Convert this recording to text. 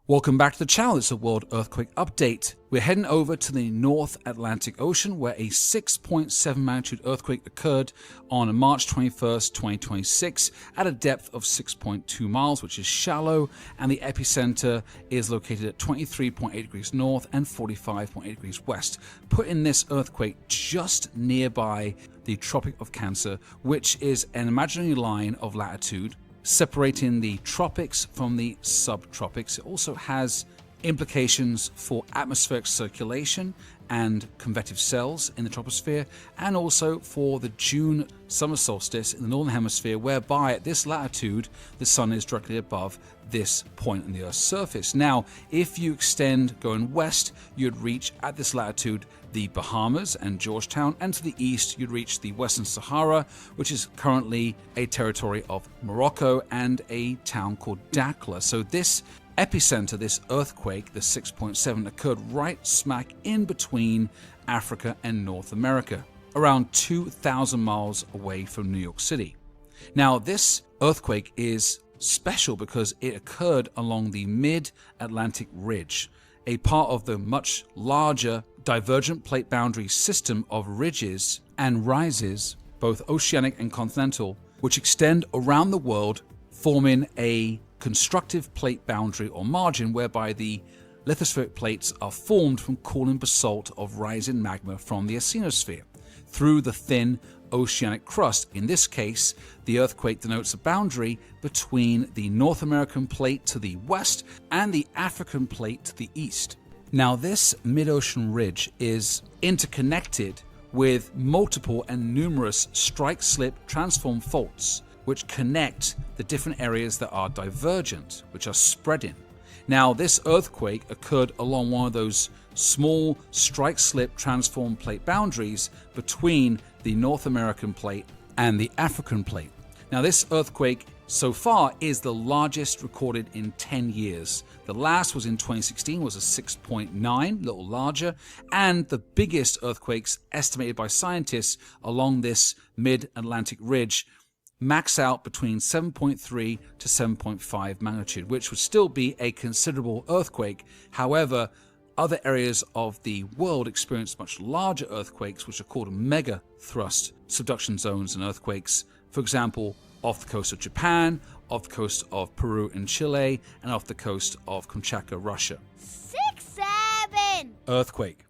Welcome back to the channel. It's a World Earthquake Update. We're heading over to the North Atlantic Ocean where a 6.7 magnitude earthquake occurred on March 21st, 2026 at a depth of 6.2 miles, which is shallow, and the epicenter is located at 23.8 degrees north and 45.8 degrees west, putting this earthquake just nearby the Tropic of Cancer, which is an imaginary line of latitude separating the tropics from the subtropics. It also has implications for atmospheric circulation and convective cells in the troposphere, and also for the June summer solstice in the northern hemisphere, whereby at this latitude the sun is directly above this point on the Earth's surface. Now, if you extend going west, you'd reach at this latitude the Bahamas and Georgetown, and to the east you'd reach the Western Sahara, which is currently a territory of Morocco, and a town called Dakhla. So this epicenter, this earthquake, the 6.7, occurred right smack in between Africa and North America, around 2,000 miles away from New York City. Now, this earthquake is special because it occurred along the Mid-Atlantic Ridge, a part of the much larger divergent plate boundary system of ridges and rises, both oceanic and continental, which extend around the world, forming a constructive plate boundary or margin whereby the lithospheric plates are formed from cooling basalt of rising magma from the asthenosphere through the thin oceanic crust. In this case, the earthquake denotes a boundary between the North American plate to the west and the African plate to the east. Now, this mid-ocean ridge is interconnected with multiple and numerous strike-slip transform faults which connect the different areas that are divergent, which are spreading. Now, this earthquake occurred along one of those small strike-slip transform plate boundaries between the North American plate and the African plate. Now, this earthquake so far is the largest recorded in 10 years. The last was in 2016, was a 6.9, a little larger, and the biggest earthquakes estimated by scientists along this mid-Atlantic ridge max out between 7.3 to 7.5 magnitude, which would still be a considerable earthquake. However, other areas of the world experience much larger earthquakes, which are called mega thrust subduction zones and earthquakes. For example, off the coast of Japan, off the coast of Peru and Chile, and off the coast of Kamchatka, Russia. 6.7 Earthquake.